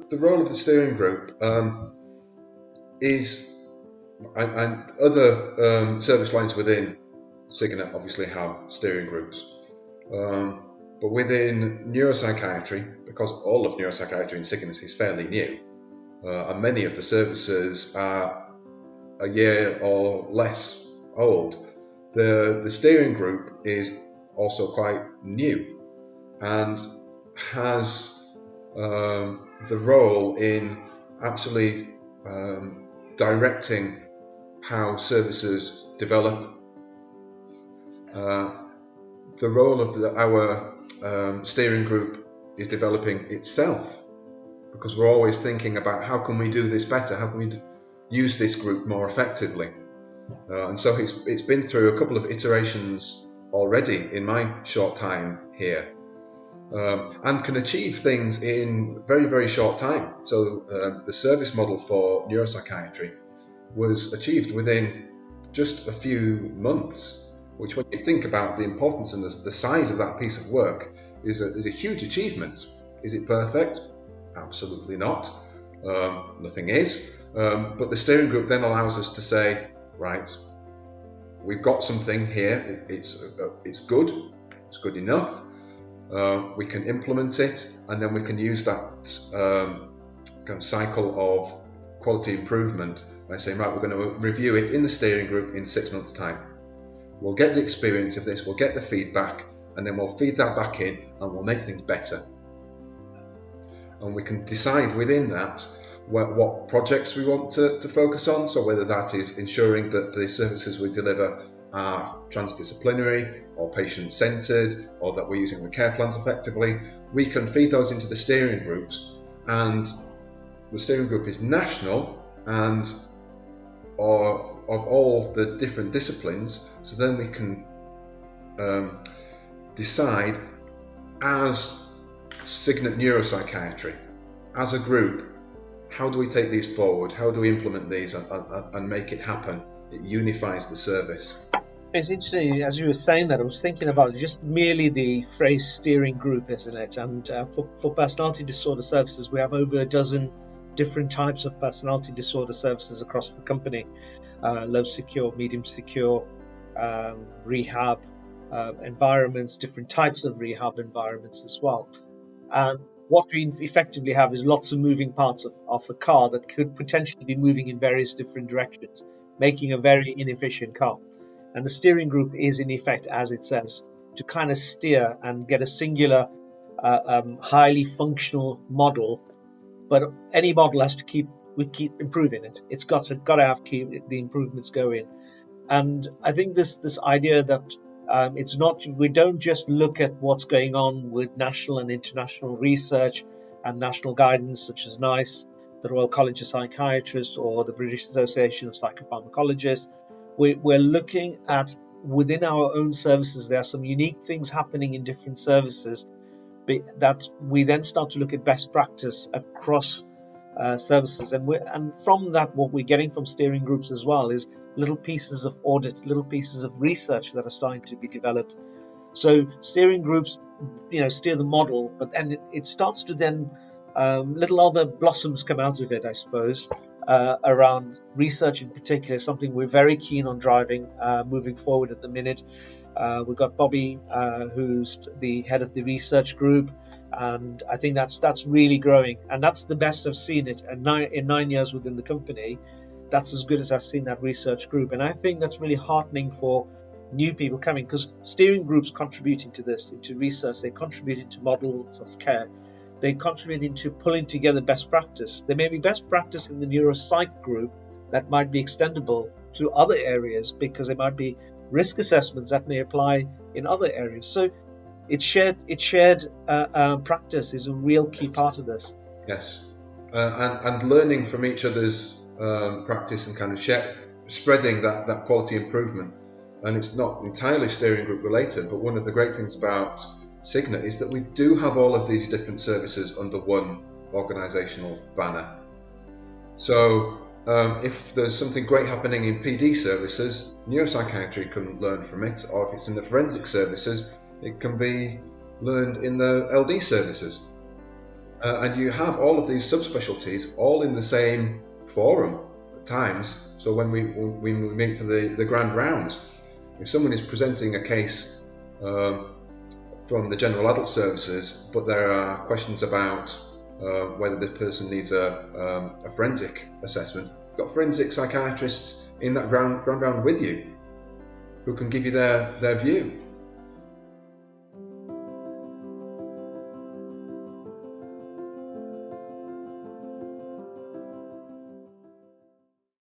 the role of the steering group is, and other service lines within Cygnet obviously have steering groups. But within neuropsychiatry, because all of neuropsychiatry in Cygnet is fairly new, and many of the services are a year or less old, the steering group is also quite new and has the role in actually directing how services develop. The role of our steering group is developing itself, because we're always thinking about how can we do this better, how can we use this group more effectively. And so it's been through a couple of iterations already in my short time here, and can achieve things in very, very short time. So the service model for neuropsychiatry was achieved within just a few months, which, when you think about the importance and the size of that piece of work, is a huge achievement. Is it perfect? Absolutely not. Nothing is. But the steering group then allows us to say, right, we've got something here. It's good. It's good enough. We can implement it, and then we can use that kind of cycle of quality improvement by saying, right, we're going to review it in the steering group in 6 months' time. We'll get the experience of this, we'll get the feedback, and then we'll feed that back in and we'll make things better. And we can decide within that what projects we want to focus on. So whether that is ensuring that the services we deliver are transdisciplinary or patient-centred, or that we're using the care plans effectively, we can feed those into the steering groups. And the steering group is national and of all the different disciplines, so then we can decide as Cygnet Neuropsychiatry, as a group, how do we take these forward, how do we implement these and make it happen. It unifies the service. It's interesting, as you were saying that, I was thinking about just merely the phrase steering group, isn't it? And for personality disorder services, we have over a dozen different types of personality disorder services across the company. Low secure, medium secure, rehab environments, different types of rehab environments as well. And what we effectively have is lots of moving parts of a car that could potentially be moving in various different directions, making a very inefficient car. And the steering group is, in effect, as it says, to kind of steer and get a singular, highly functional model. But any model has to keep improving it. It's got to keep the improvements going. And I think this idea that it's not, we don't just look at what's going on with national and international research and national guidance, such as NICE, the Royal College of Psychiatrists, or the British Association of Psychopharmacologists. We're looking at, within our own services, there are some unique things happening in different services that we then start to look at best practice across services. And from that, what we're getting from steering groups as well is little pieces of audit, little pieces of research that are starting to be developed. So steering groups, steer the model, but then it starts to then little other blossoms come out of it, I suppose, around research in particular, something we're very keen on driving, moving forward at the minute. We've got Bobby, who's the head of the research group, and I think that's really growing, and that's the best I've seen it. And in 9 years within the company, that's as good as I've seen that research group. And I think that's really heartening for new people coming, because steering groups contributing to this, into research, they contribute into models of care, they contribute into pulling together best practice. There may be best practice in the neuropsych group that might be extendable to other areas, because there might be risk assessments that may apply in other areas. So it's shared practice is a real key part of this. Yes, and learning from each other's practice and kind of spreading that quality improvement. And it's not entirely steering group related, but one of the great things about Cygnet is that we do have all of these different services under one organisational banner. So if there's something great happening in PD services, neuropsychiatry can learn from it, or if it's in the forensic services, it can be learned in the LD services. And you have all of these subspecialties all in the same forum at times. So when we meet for the grand rounds, if someone is presenting a case from the general adult services, but there are questions about whether this person needs a forensic assessment, you've got forensic psychiatrists in that grand round with you who can give you their view.